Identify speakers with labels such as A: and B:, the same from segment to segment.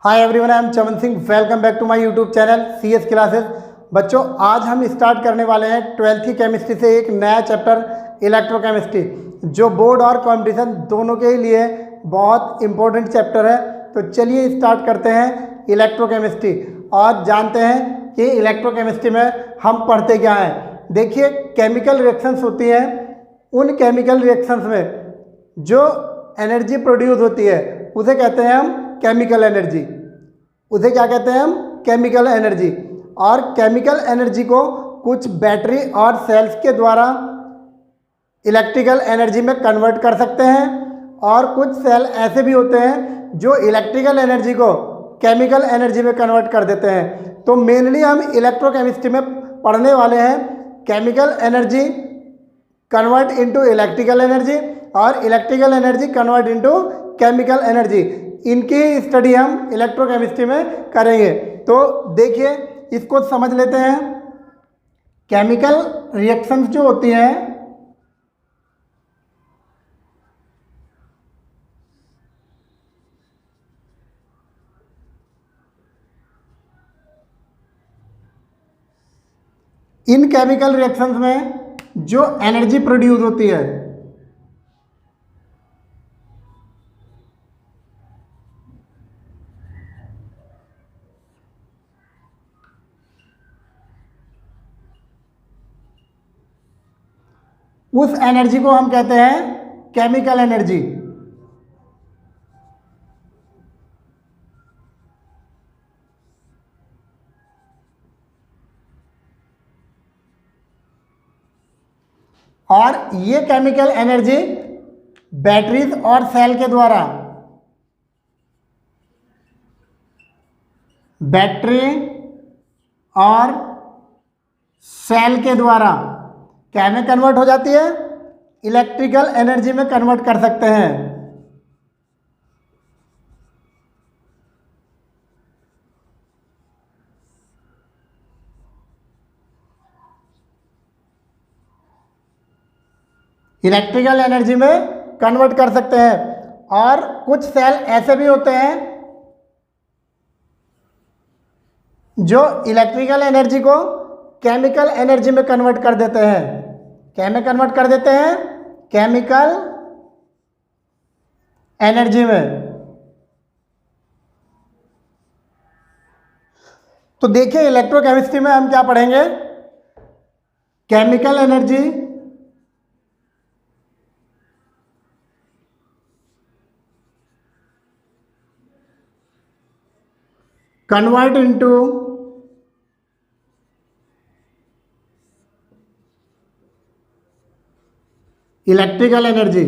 A: Hi everyone, I am Chaman Singh. Welcome back to my YouTube channel CS classes. बच्चों, आज हम start करने वाले हैं 12th की केमिस्ट्री से एक नया चैप्टर इलेक्ट्रोकेमिस्ट्री, जो बोर्ड और कंपटीशन दोनों के लिए बहुत इंपॉर्टेंट चैप्टर है। तो चलिए स्टार्ट करते हैं इलेक्ट्रोकेमिस्ट्री और जानते हैं कि इलेक्ट्रोकेमिस्ट्री में हम पढ़ते क्या हैं। देखिए, केमिकल रिएक्शंस होती हैं। उन केमिकल रिएक्शंस में जो एनर्जी प्रोड्यूस होती है उसे कहते हैं हम केमिकल एनर्जी। उसे क्या कहते हैं हम? Chemical energy. और केमिकल एनर्जी को कुछ बैटरी और सेल्स के द्वारा इलेक्ट्रिकल एनर्जी में कन्वर्ट कर सकते हैं, और कुछ सेल ऐसे भी होते हैं जो इलेक्ट्रिकल एनर्जी को केमिकल एनर्जी में कन्वर्ट कर देते हैं। तो मेनली हम इलेक्ट्रोकेमिस्ट्री में पढ़ने वाले हैं chemical energy convert into electrical energy और electrical energy convert into chemical energy. इनकी स्टडी हम इलेक्ट्रोकेमिस्ट्री में करेंगे। तो देखिए, इसको समझ लेते हैं। केमिकल रिएक्शंस जो होती हैं इन केमिकल रिएक्शंस में जो एनर्जी प्रोड्यूस होती है उस एनर्जी को हम कहते हैं केमिकल एनर्जी। और ये केमिकल एनर्जी बैटरीज और सेल के द्वारा बैटरी और सेल के द्वारा क्या में कन्वर्ट हो जाती है? इलेक्ट्रिकल एनर्जी में कन्वर्ट कर सकते हैं। इलेक्ट्रिकल एनर्जी में कन्वर्ट कर सकते हैं। और कुछ सेल ऐसे भी होते हैं जो इलेक्ट्रिकल एनर्जी को केमिकल एनर्जी में कन्वर्ट कर देते हैं। क्या में कन्वर्ट कर देते हैं? केमिकल एनर्जी में। तो देखिए, इलेक्ट्रोकेमिस्ट्री में हम क्या पढ़ेंगे? Chemical energy convert into electrical energy.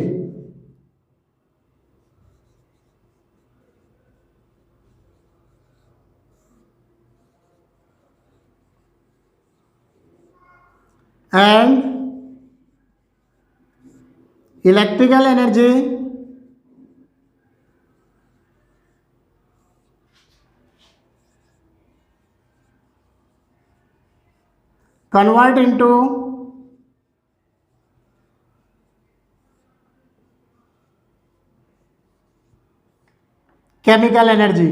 A: And electrical energy convert into chemical energy.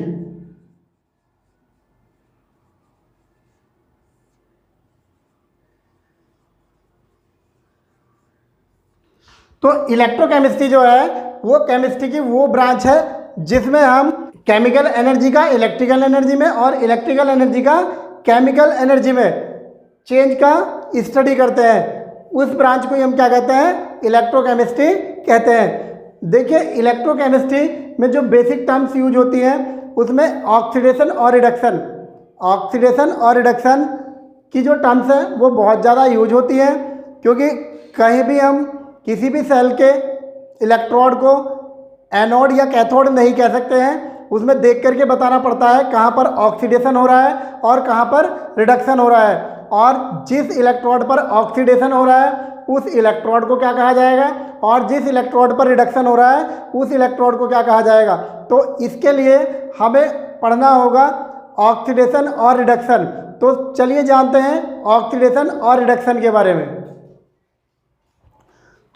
A: तो इलेक्ट्रोकेमिस्ट्री जो है वो केमिस्ट्री की वो ब्रांच है जिसमें हम केमिकल एनर्जी का इलेक्ट्रिकल एनर्जी में और इलेक्ट्रिकल एनर्जी का केमिकल एनर्जी में चेंज का स्टडी करते हैं। उस ब्रांच को ही हम क्या कहते हैं? इलेक्ट्रोकेमिस्ट्री कहते हैं। देखिए, इलेक्ट्रोकेमिस्ट्री में जो बेसिक टर्म्स यूज होती हैं उसमें ऑक्सीडेशन और रिडक्शन की जो टर्म्स हैं वो बहुत ज़्यादा यूज होती हैं, क्योंकि कहीं भी हम किसी भी सेल के इलेक्ट्रोड को एनोड या कैथोड नहीं कह सकते हैं। उसमें देख करके बताना पड़ता है कहाँ पर ऑक्सीडेशन हो रहा है और कहाँ पर रिडक्शन हो रहा है। और जिस इलेक्ट्रोड पर ऑक्सीडेशन हो रहा है उस इलेक्ट्रोड को क्या कहा जाएगा, और जिस इलेक्ट्रोड पर रिडक्शन हो रहा है उस इलेक्ट्रोड को क्या कहा जाएगा। तो इसके लिए हमें पढ़ना होगा ऑक्सीडेशन और रिडक्शन। तो चलिए जानते हैं ऑक्सीडेशन और रिडक्शन के बारे में।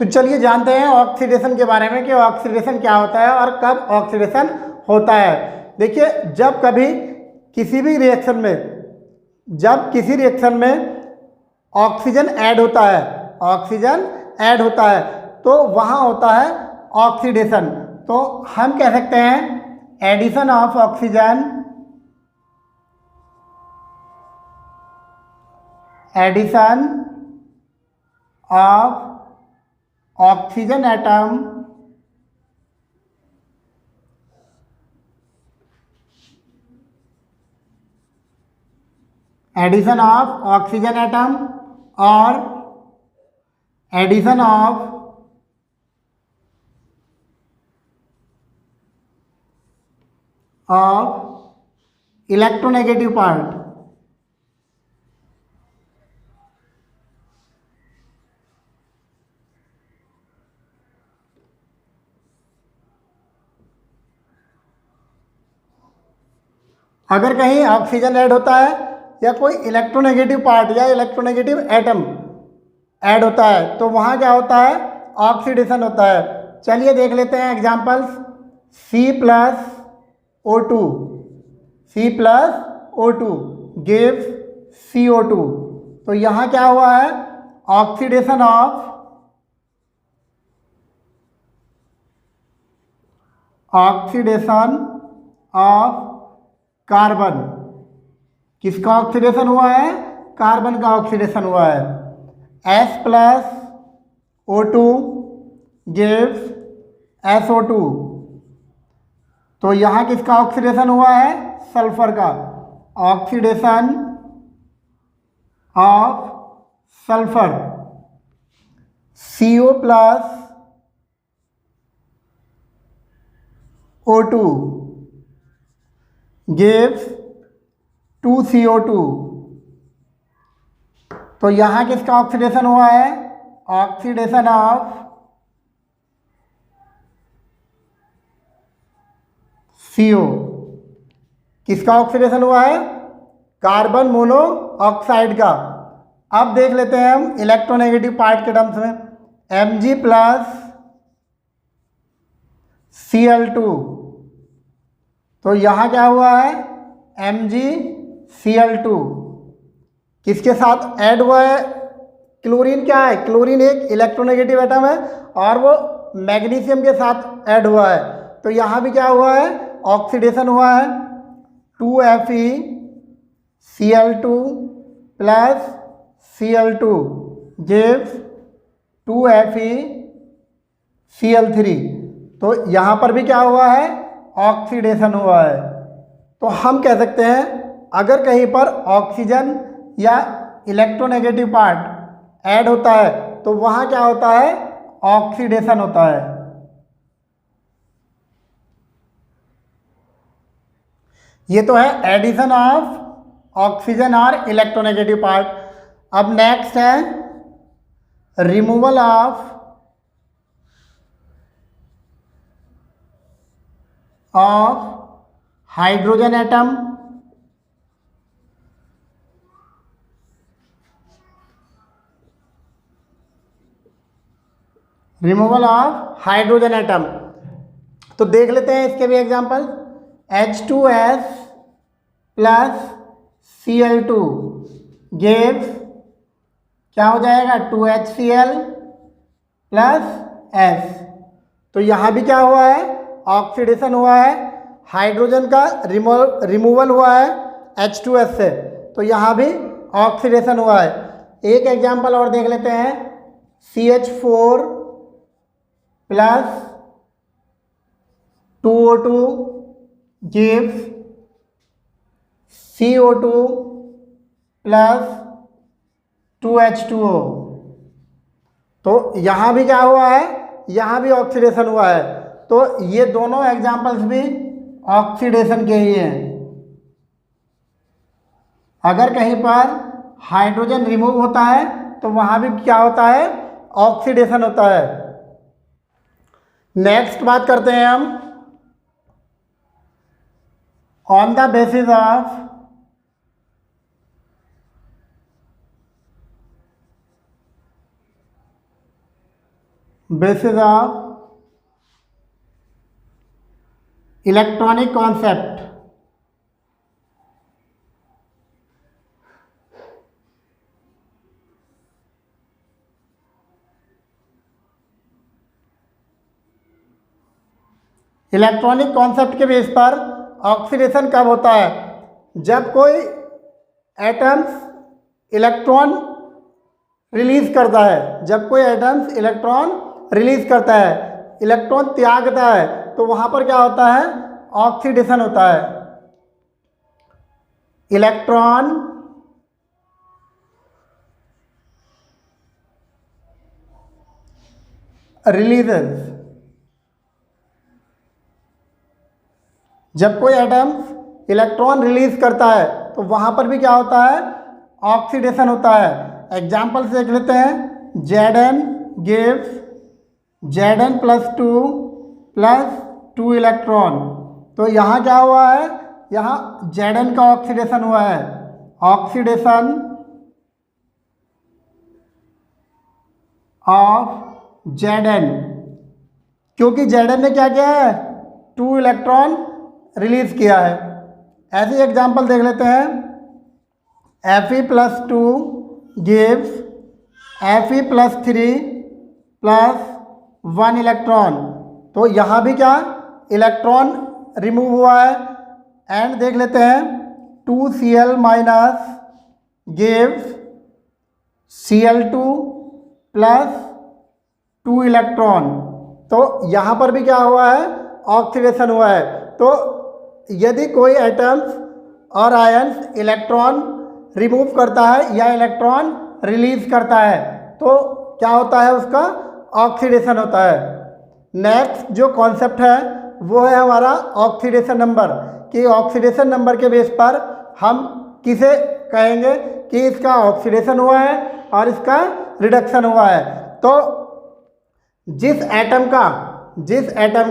A: तो चलिए जानते हैं ऑक्सीडेशन के बारे में कि ऑक्सीडेशन क्या होता है और कब ऑक्सीडेशन होता है। देखिए जब कभी किसी भी रिएक्शन में, जब किसी रिएक्शन में ऑक्सीजन ऐड होता है, ऑक्सीजन ऐड होता है तो वहाँ होता है ऑक्सीडेशन। तो हम कह सकते हैं addition of oxygen, addition of oxygen atom addition of oxygen atom और एडिशन ऑफ इलेक्ट्रोनेगेटिव पार्ट। अगर कहीं ऑक्सीजन ऐड होता है या कोई इलेक्ट्रोनेगेटिव पार्ट या इलेक्ट्रोनेगेटिव एटम ऐड होता है तो वहाँ क्या होता है, ऑक्सीडेशन होता है। चलिए देख लेते हैं examples. C+O2, C+O2 gives CO2। तो यहाँ क्या हुआ है, ऑक्सीडेशन ऑफ कार्बन। किसका ऑक्सीडेशन हुआ है, कार्बन का ऑक्सीडेशन हुआ है। S+O2 gives SO2। तो यहाँ किसका ऑक्सीडेशन हुआ है, सल्फर का। Oxidation of sulphur. CO+O2 gives 2CO2। तो यहाँ किसका ऑक्सीडेशन हुआ है, ऑक्सीडेशन ऑफ CO। किसका ऑक्सीडेशन हुआ है, कार्बन मोनोऑक्साइड का। अब देख लेते हैं हम इलेक्ट्रोनेगेटिव पार्ट के टर्म्स में। Mg+Cl2। तो यहाँ क्या हुआ है, MgCl2 किसके साथ ऐड हुआ है, क्लोरीन क्या है, क्लोरीन एक इलेक्ट्रोनेगेटिव एटम है और वो मैग्नीशियम के साथ ऐड हुआ है। तो यहाँ भी क्या हुआ है, ऑक्सीडेशन हुआ है। 2FeCl2 plus Cl2 gives 2FeCl3। तो यहाँ पर भी क्या हुआ है, ऑक्सीडेशन हुआ है। तो हम कह सकते हैं अगर कहीं पर ऑक्सीजन या इलेक्ट्रोनेगेटिव पार्ट ऐड होता है तो वहाँ क्या होता है, ऑक्सीडेशन होता है। ये तो है एडिशन ऑफ ऑक्सीजन और इलेक्ट्रोनेगेटिव पार्ट। अब नेक्स्ट है removal of hydrogen atom. Removal of hydrogen atom. तो देख लेते हैं इसके भी example. H2S plus Cl2 gives क्या हो जाएगा, 2HCl प्लस S। तो यहाँ भी क्या हुआ है, ऑक्सीडेशन हुआ है, हाइड्रोजन का रिमूवल हुआ है H2S से। तो यहाँ भी ऑक्सीडेशन हुआ है। एक एग्जांपल और देख लेते हैं। CH4 plus 2O2 gives CO2 plus 2H2O। तो यहाँ भी क्या हुआ है, यहाँ भी ऑक्सीडेशन हुआ है। तो ये दोनों एग्जाम्पल्स भी ऑक्सीडेशन के ही हैं। अगर कहीं पर हाइड्रोजन रिमूव होता है तो वहाँ भी क्या होता है, ऑक्सीडेशन होता है। नेक्स्ट बात करते हैं हम on the basis of electronic concept. Electronic concept के बेस पर ऑक्सीडेशन कब होता है? जब कोई एटम्स इलेक्ट्रॉन रिलीज करता है, जब कोई एटम्स इलेक्ट्रॉन रिलीज करता है, इलेक्ट्रॉन त्यागता है, तो वहां पर क्या होता है? ऑक्सीडेशन होता है। इलेक्ट्रॉन रिलीजेस, जब कोई एटम्स इलेक्ट्रॉन रिलीज करता है तो वहां पर भी क्या होता है? ऑक्सीडेशन होता है। एग्जाम्पल से देख लेते हैं। Zn gives Zn + 2 electron. तो यहाँ क्या हुआ है? यहाँ Zn का ऑक्सीडेशन हुआ है। ऑक्सीडेशन ऑफ Zn, क्योंकि Zn ने क्या किया है? 2 इलेक्ट्रॉन रिलीज किया है। ऐसी एग्जाम्पल देख लेते हैं। Fe + 2 gives Fe + 3 + 1 electron. तो यहाँ भी क्या? इलेक्ट्रॉन रिमूव हुआ है। एंड देख लेते हैं 2Cl- gives Cl2 + 2 इलेक्ट्रॉन। तो यहाँ पर भी क्या हुआ है? ऑक्सीडेशन हुआ है। तो यदि कोई एटम्स और आयन्स इलेक्ट्रॉन रिमूव करता है या इलेक्ट्रॉन रिलीज करता है तो क्या होता है? उसका ऑक्सीडेशन होता है। नेक्स्ट जो कॉन्सेप्ट है वो है हमारा ऑक्सीडेशन नंबर, कि ऑक्सीडेशन नंबर के बेस पर हम किसे कहेंगे कि इसका ऑक्सीडेशन हुआ है और इसका रिडक्शन हुआ है। तो जिस एटम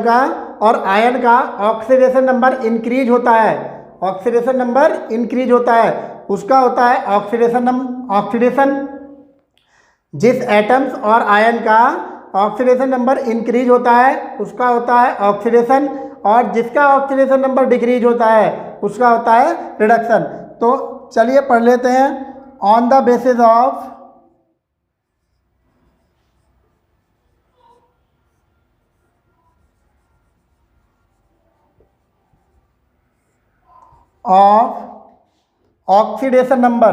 A: का और आयन का ऑक्सीडेशन नंबर इंक्रीज होता है, ऑक्सीडेशन नंबर इंक्रीज होता है, उसका होता है ऑक्सीडेशन। जिस एटम्स और आयन का ऑक्सीडेशन नंबर इंक्रीज होता है उसका होता है ऑक्सीडेशन, और जिसका ऑक्सीडेशन नंबर डिक्रीज होता है उसका होता है रिडक्शन। तो चलिए पढ़ लेते हैं। On the basis of oxidation number,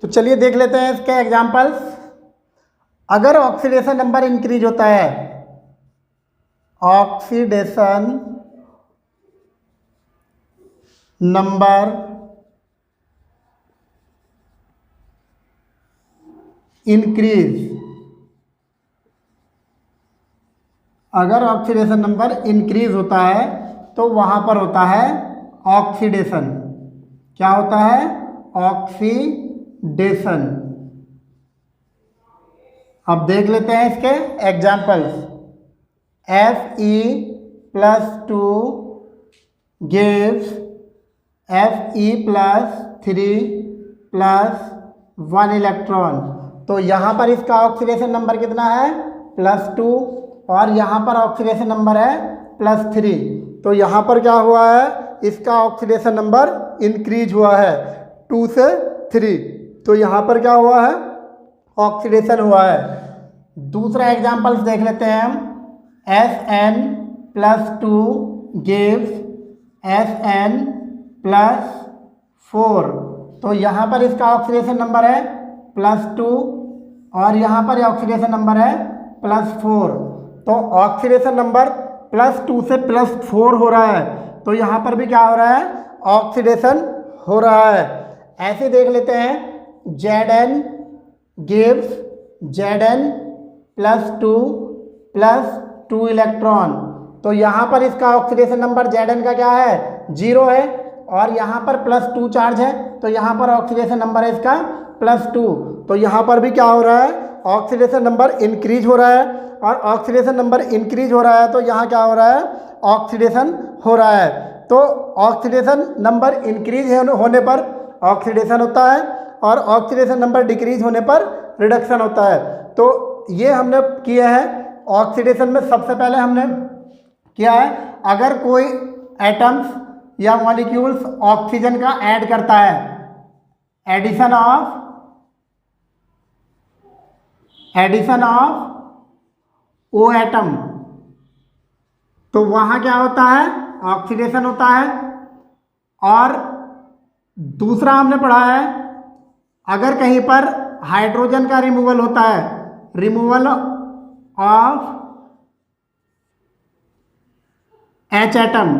A: तो चलिए देख लेते हैं इसके एग्जांपल्स। अगर ऑक्सीडेशन नंबर इंक्रीज होता है, ऑक्सीडेशन नंबर इंक्रीज, अगर ऑक्सीडेशन नंबर इंक्रीज होता है तो वहां पर होता है ऑक्सीडेशन। क्या होता है? ऑक्सीडेशन। अब देख लेते हैं इसके examples. Fe+2 gives Fe+3 + 1 electron. तो यहाँ पर इसका ऑक्सीडेशन नंबर कितना है? +2, और यहाँ पर ऑक्सीडेशन नंबर है +3। तो यहाँ पर क्या हुआ है? इसका ऑक्सीडेशन नंबर इंक्रीज हुआ है 2 से 3। तो यहाँ पर क्या हुआ है? ऑक्सीडेशन हुआ है। दूसरा एग्जांपल्स देख लेते हैं हम। Sn+2 gives Sn+4। तो यहाँ पर इसका ऑक्सीडेशन नंबर है +2, और यहाँ पर ऑक्सीडेशन नंबर है +4। तो ऑक्सीडेशन नंबर +2 से +4 हो रहा है, तो यहाँ पर भी क्या हो रहा है? ऑक्सीडेशन हो रहा है। ऐसे देख लेते हैं। Zn gives Zn+2 + 2 electron. तो यहाँ पर इसका ऑक्सीडेशन नंबर Zn का क्या है? 0 है, और यहाँ पर +2 चार्ज है, तो यहाँ पर ऑक्सीडेशन नंबर है इसका +2। तो यहाँ पर भी क्या हो रहा है? ऑक्सीडेशन नंबर इंक्रीज हो रहा है, और ऑक्सीडेशन नंबर इंक्रीज हो रहा है तो यहाँ क्या हो रहा है? ऑक्सीडेशन हो रहा है। तो ऑक्सीडेशन नंबर इंक्रीज होने पर ऑक्सीडेशन होता है, और ऑक्सीडेशन नंबर डिक्रीज होने पर रिडक्शन होता है। तो ये हमने किए हैं। ऑक्सीडेशन में सबसे पहले हमने किया है, अगर कोई एटम्स या मॉलिक्यूल्स ऑक्सीजन का ऐड करता है, एडिशन ऑफ ओ एटम, तो वहाँ क्या होता है, ऑक्सीडेशन होता है। और दूसरा हमने पढ़ा है, अगर कहीं पर हाइड्रोजन का रिमूवल होता है, रिमूवल ऑफ एच एटम,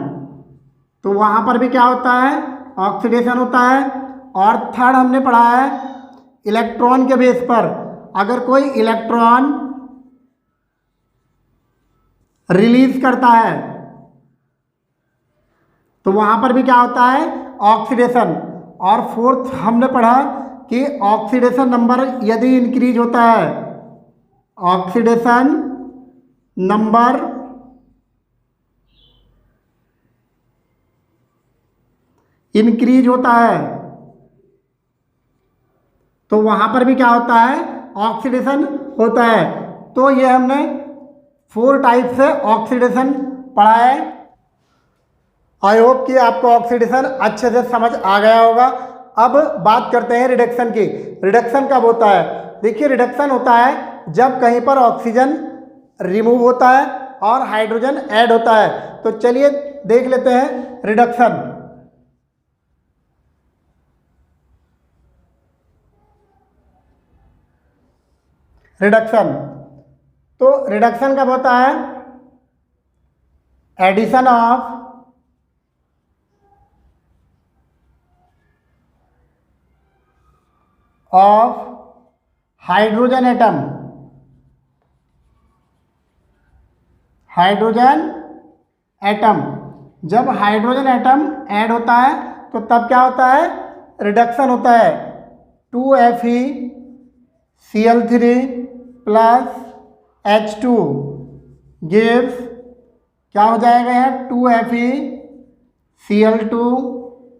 A: तो वहाँ पर भी क्या होता है, ऑक्सीडेशन होता है। और थर्ड हमने पढ़ा है, इलेक्ट्रॉन के बेस पर अगर कोई इलेक्ट्रॉन रिलीज करता है तो वहाँ पर भी क्या होता है, ऑक्सीडेशन। और फोर्थ हमने पढ़ा कि ऑक्सीडेशन नंबर यदि इंक्रीज होता है, ऑक्सीडेशन नंबर इंक्रीज होता है तो वहाँ पर भी क्या होता है, ऑक्सीडेशन होता है। तो ये हमने 4 टाइप से ऑक्सीडेशन पढ़ा है। आई होप कि आपको ऑक्सीडेशन अच्छे से समझ आ गया होगा। अब बात करते हैं रिडक्शन की। रिडक्शन कब होता है? देखिए, रिडक्शन होता है जब कहीं पर ऑक्सीजन रिमूव होता है और हाइड्रोजन ऐड होता है। तो चलिए देख लेते हैं रिडक्शन। रिडक्शन, तो रिडक्शन कब होता है? एडिशन ऑफ हाइड्रोजन एटम, जब हाइड्रोजन एटम ऐड होता है तो तब क्या होता है, रिडक्शन होता है। 2FeCl3 प्लस H2 गिव्स, क्या हो जाएगा यह, 2FeCl2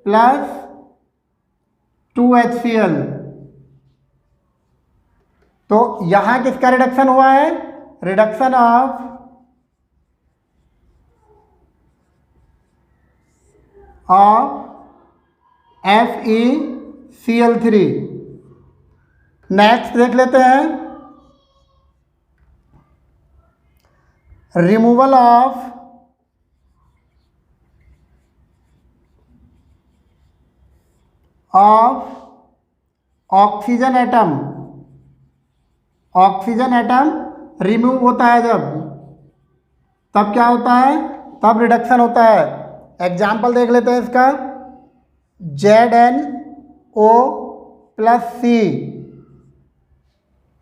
A: प्लस 2HCl। तो यहां किसका रिडक्शन हुआ है? Reduction of FeCl3। नेक्स्ट देख लेते हैं, removal of oxygen atom. Oxygen atom remove होता है जब, तब क्या होता है, तब रिडक्शन होता है। एग्जाम्पल देख लेते हैं इसका, ZnO plus C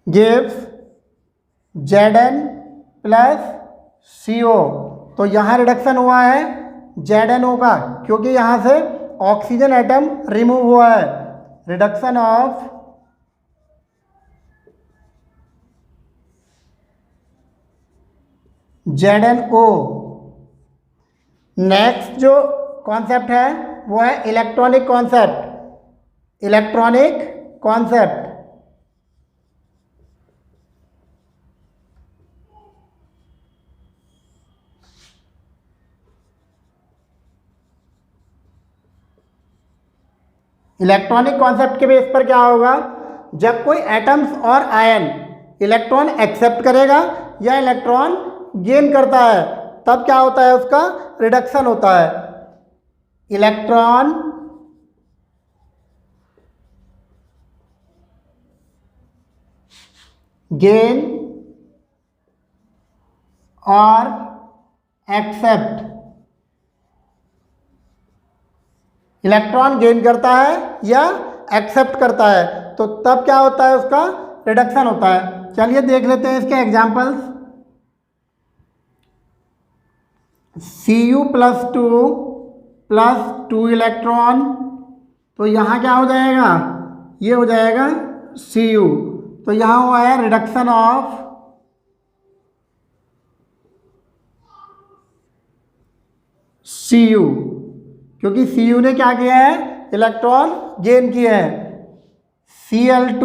A: gives Zn plus CO। तो यहाँ रिडक्शन हुआ है ZnO का, क्योंकि यहाँ से ऑक्सीजन एटम रिमूव हुआ है। Reduction of ZnO। नेक्स्ट जो कॉन्सेप्ट है वो है electronic concept. Electronic concept, electronic concept के बेस पर क्या होगा, जब कोई एटम्स और आयन इलेक्ट्रॉन एक्सेप्ट करेगा या इलेक्ट्रॉन गेन करता है, तब क्या होता है, उसका रिडक्शन होता है। इलेक्ट्रॉन गेन और एक्सेप्ट, इलेक्ट्रॉन गेन करता है या एक्सेप्ट करता है, तो तब क्या होता है, उसका रिडक्शन होता है। चलिए देख लेते हैं इसके एग्जाम्पल्स। Cu प्लस 2 इलेक्ट्रॉन, तो यहाँ क्या हो जाएगा, ये हो जाएगा Cu। तो यहाँ हुआ है रिडक्शन ऑफ Cu, क्योंकि Cu ने क्या किया है, इलेक्ट्रॉन गेन किया है। Cl2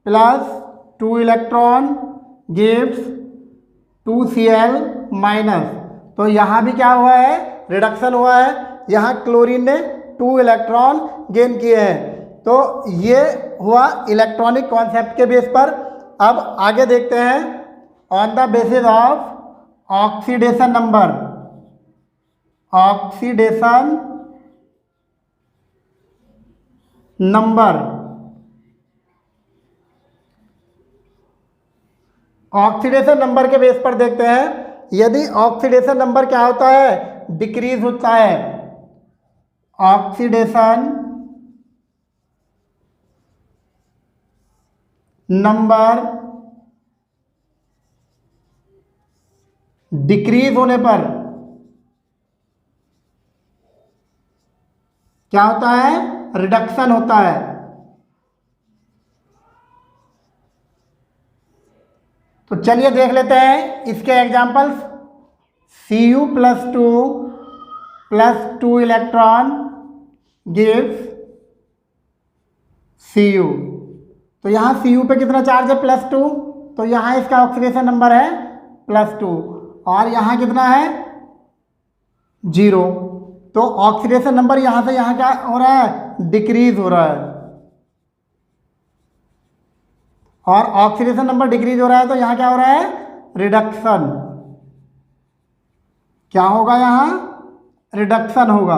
A: plus 2 electron gives 2Cl minus. तो यहाँ भी क्या हुआ है, रिडक्शन हुआ है। यहाँ क्लोरीन ने 2 इलेक्ट्रॉन गेन किए हैं। तो ये हुआ इलेक्ट्रॉनिक कॉन्सेप्ट के बेस पर। अब आगे देखते हैं on the basis of oxidation number. Oxidation number, oxidation number के बेस पर देखते हैं। यदि ऑक्सीडेशन नंबर क्या होता है, डिक्रीज होता है, ऑक्सीडेशन नंबर डिक्रीज होने पर क्या होता है, रिडक्शन होता है। तो चलिए देख लेते हैं इसके examples. Cu+2 +2 electron gives Cu। तो यहाँ Cu पे कितना चार्ज है, +2, तो यहाँ इसका ऑक्सीडेशन नंबर है +2, और यहाँ कितना है, 0। तो ऑक्सीडेशन नंबर यहाँ से यहाँ क्या हो रहा है, डिक्रीज हो रहा है, और ऑक्सीडेशन नंबर डिक्रीज हो रहा है तो यहाँ क्या हो रहा है, रिडक्शन। क्या होगा, यहाँ रिडक्शन होगा।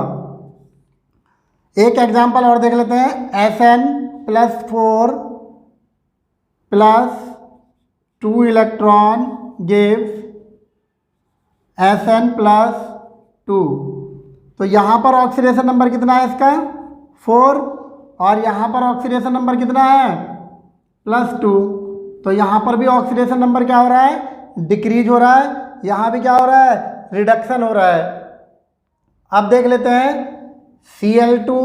A: एक एग्जांपल और देख लेते हैं। Sn+4 +2 electron gives Sn+2। तो यहाँ पर ऑक्सीडेशन नंबर कितना है इसका, 4, और यहाँ पर ऑक्सीडेशन नंबर कितना है, +2। तो यहाँ पर भी ऑक्सीडेशन नंबर क्या हो रहा है, डिक्रीज हो रहा है, यहाँ भी क्या हो रहा है, रिडक्शन हो रहा है। अब देख लेते हैं Cl2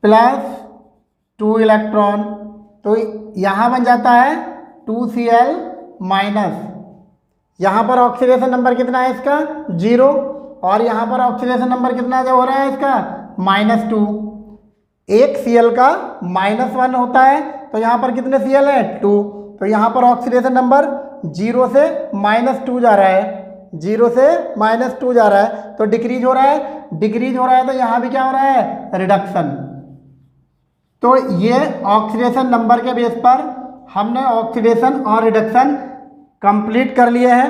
A: +2 इलेक्ट्रॉन, तो यहाँ बन जाता है 2Cl-। यहाँ पर ऑक्सीडेशन नंबर कितना है इसका, 0, और यहाँ पर ऑक्सीडेशन नंबर कितना जो हो रहा है इसका, -2। एक Cl का -1 होता है, तो यहाँ पर कितने Cl है, 2। तो यहाँ पर ऑक्सीडेशन नंबर 0 से -2 जा रहा है, 0 से -2 जा रहा है, तो डिक्रीज हो रहा है, डिक्रीज हो रहा है, तो यहाँ भी क्या हो रहा है, रिडक्शन। तो ये ऑक्सीडेशन नंबर के बेस पर हमने ऑक्सीडेशन और रिडक्शन कंप्लीट कर लिए हैं।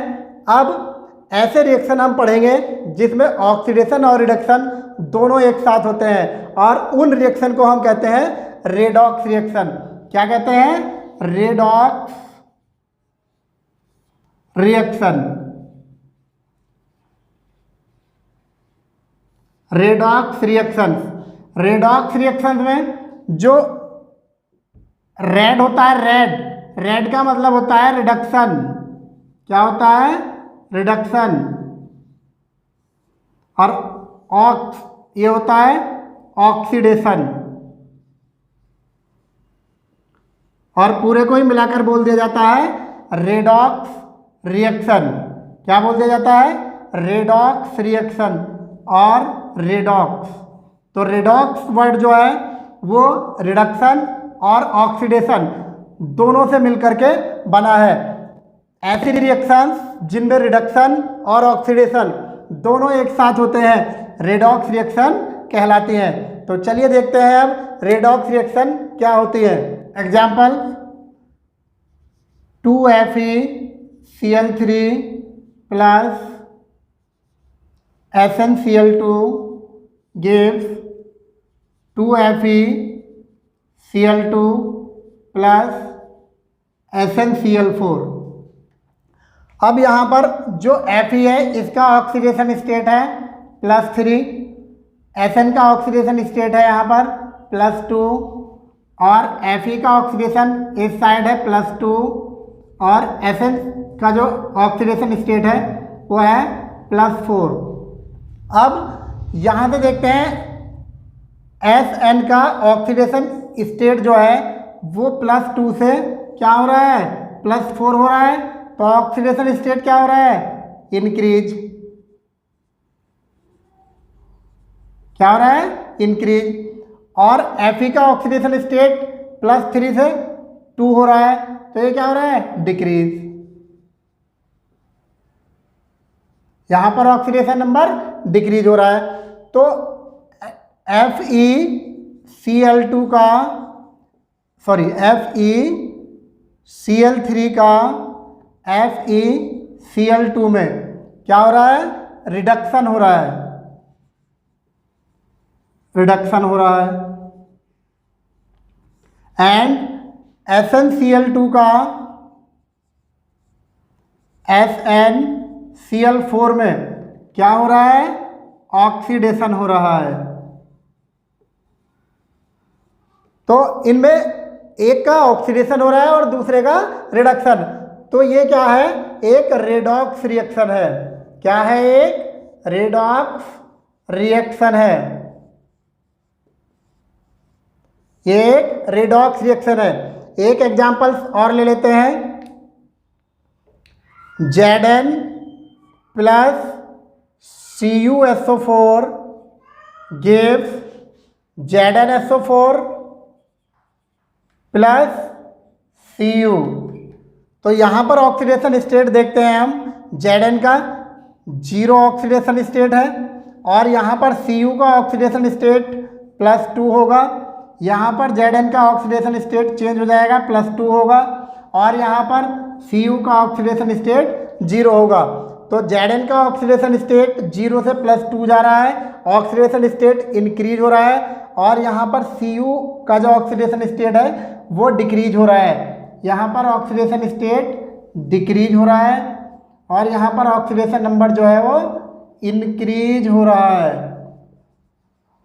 A: अब ऐसे रिएक्शन हम पढ़ेंगे जिसमें ऑक्सीडेशन और रिडक्शन दोनों एक साथ होते हैं, और उन रिएक्शन को हम कहते हैं रेडॉक्स रिएक्शन। क्या कहते हैं, redox reaction. Redox reaction, redox reaction में जो रेड होता है, रेड का मतलब होता है रिडक्शन। क्या होता है, रिडक्शन। और ऑक्स ये होता है ऑक्सीडेशन, और पूरे को ही मिलाकर बोल दिया जाता है रेडॉक्स रिएक्शन। क्या बोल दिया जाता है, रेडॉक्स रिएक्शन और रेडॉक्स। तो रेडॉक्स वर्ड जो है वो रिडक्शन और ऑक्सीडेशन दोनों से मिलकर के बना है। ऐसी रिएक्शंस जिनमें रिडक्शन और ऑक्सीडेशन दोनों एक साथ होते हैं रेडॉक्स रिएक्शन कहलाती हैं। तो चलिए देखते हैं अब रेडॉक्स रिएक्शन क्या होती है। Example 2FeCl3 + SnCl2 gives 2FeCl2 + SnCl4। अब यहाँ पर जो Fe है इसका ऑक्सीडेशन स्टेट है +3, Sn का ऑक्सीडेशन स्टेट है यहाँ पर +2, और Fe का ऑक्सीडेशन इस साइड है +2, और Sn का जो ऑक्सीडेशन स्टेट है वो है +4। अब यहाँ से देखते हैं Sn का ऑक्सीडेशन स्टेट जो है वो +2 से क्या हो रहा है, +4 हो रहा है। तो ऑक्सीडेशन स्टेट क्या हो रहा है, इंक्रीज। क्या हो रहा है, इंक्रीज। और Fe का ऑक्सीडेशन स्टेट +3 से 2 हो रहा है, तो ये क्या हो रहा है, डिक्रीज। यहाँ पर ऑक्सीडेशन नंबर डिक्रीज हो रहा है। तो FeCl2 का FeCl3 का FeCl2 में क्या हो रहा है? रिडक्शन हो रहा है, रिडक्शन हो रहा है। एंड SnCl2 का SnCl4 में क्या हो रहा है? ऑक्सीडेशन हो रहा है। तो इनमें एक का ऑक्सीडेशन हो रहा है और दूसरे का रिडक्शन। तो ये क्या है? एक रेडॉक्स रिएक्शन है। क्या है? एक रेडॉक्स रिएक्शन है, एक रेडॉक्स रिएक्शन है। एक एग्जांपल्स और ले लेते हैं। Zn plus CuSO4 gives ZnSO4 plus Cu। तो यहाँ पर ऑक्सीडेशन स्टेट देखते हैं हम। Zn का 0 ऑक्सीडेशन स्टेट है और यहाँ पर Cu का ऑक्सीडेशन स्टेट +2 होगा। यहाँ पर Zn का ऑक्सीडेशन स्टेट चेंज हो जाएगा, +2 होगा और यहाँ पर Cu का ऑक्सीडेशन स्टेट 0 होगा। तो Zn का ऑक्सीडेशन स्टेट 0 से +2 जा रहा है, ऑक्सीडेशन स्टेट इंक्रीज हो रहा है और यहाँ पर Cu का जो ऑक्सीडेशन स्टेट है वो डिक्रीज हो रहा है। यहाँ पर ऑक्सीडेशन स्टेट डिक्रीज हो रहा है और यहाँ पर ऑक्सीडेशन नंबर जो है वो इंक्रीज हो रहा है।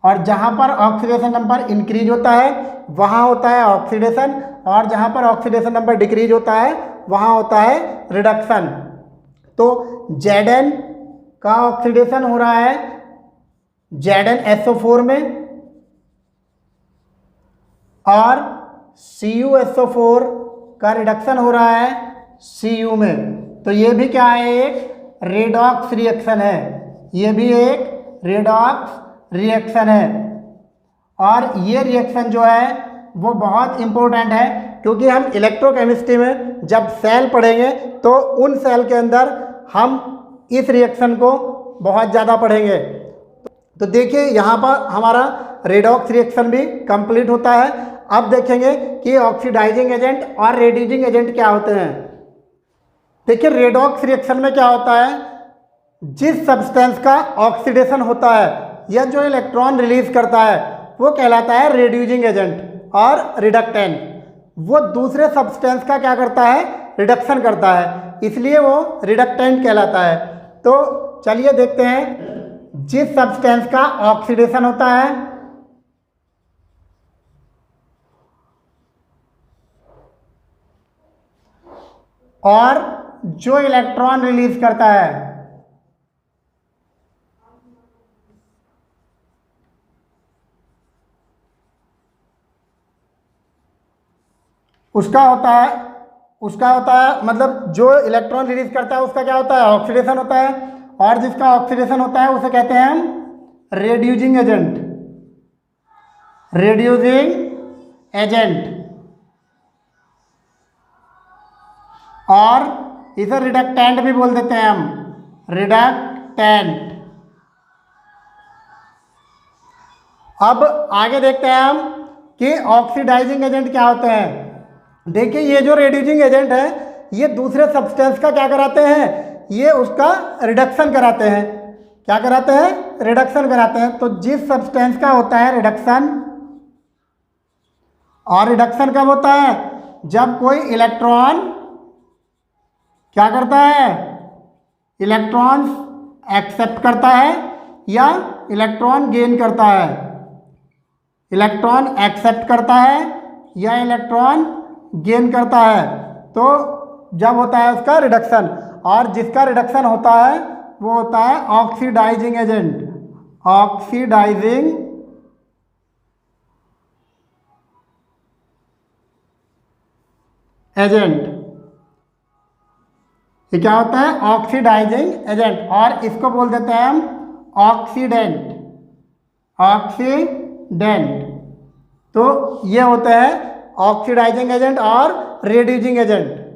A: और जहाँ पर ऑक्सीडेशन नंबर इंक्रीज होता है वहाँ होता है ऑक्सीडेशन और जहाँ पर ऑक्सीडेशन नंबर डिक्रीज होता है वहाँ होता है रिडक्शन। तो Zn का ऑक्सीडेशन हो रहा है ZnSO4 में और CuSO4 का रिडक्शन हो रहा है Cu में। तो ये भी क्या है? एक रेडॉक्स रिएक्शन है, ये भी एक रेडॉक्स रिएक्शन है। और ये रिएक्शन जो है वो बहुत इम्पोर्टेंट है क्योंकि हम इलेक्ट्रोकेमिस्ट्री में जब सेल पढ़ेंगे तो उन सेल के अंदर हम इस रिएक्शन को बहुत ज़्यादा पढ़ेंगे। तो देखिए यहाँ पर हमारा रेडॉक्स रिएक्शन भी कंप्लीट होता है। अब देखेंगे कि ऑक्सीडाइजिंग एजेंट और रेड्यूसिंग एजेंट क्या होते हैं। देखिए रेडॉक्स रिएक्शन में क्या होता है? जिस सब्सटेंस का ऑक्सीडेशन होता है या जो इलेक्ट्रॉन रिलीज करता है वो कहलाता है रेड्यूसिंग एजेंट और रिडक्टेंट। वो दूसरे सब्सटेंस का क्या करता है? रिडक्शन करता है, इसलिए वो रिडक्टेंट कहलाता है। तो चलिए देखते हैं, जिस सब्सटेंस का ऑक्सीडेशन होता है और जो इलेक्ट्रॉन रिलीज करता है उसका होता है मतलब जो इलेक्ट्रॉन रिलीज करता है उसका क्या होता है? ऑक्सीडेशन होता है और जिसका ऑक्सीडेशन होता है उसे कहते हैं हम रेड्यूसिंग एजेंट, रेड्यूसिंग एजेंट। और इसे रिडक्टेंट भी बोल देते हैं हम, रिडक्टेंट। अब आगे देखते हैं हम कि ऑक्सीडाइजिंग एजेंट क्या होते हैं। देखिए ये जो रेड्यूसिंग एजेंट है ये दूसरे सब्सटेंस का क्या कराते हैं? ये उसका रिडक्शन कराते हैं। क्या कराते हैं? रिडक्शन कराते हैं। तो जिस सब्सटेंस का होता है रिडक्शन, और रिडक्शन कब होता है? जब कोई इलेक्ट्रॉन क्या करता है? इलेक्ट्रॉन्स एक्सेप्ट करता है या इलेक्ट्रॉन गेन करता है। इलेक्ट्रॉन एक्सेप्ट करता है या इलेक्ट्रॉन गेन करता है, तो जब होता है उसका रिडक्शन। और जिसका रिडक्शन होता है वो होता है ऑक्सीडाइजिंग एजेंट, ऑक्सीडाइजिंग एजेंट। ये क्या होता है? Oxidising agent. और इसको बोल देते हैं हम ऑक्सीडेंट, ऑक्सीडेंट। तो ये होते हैं ऑक्सीडाइजिंग एजेंट और रेड्यूसिंग एजेंट।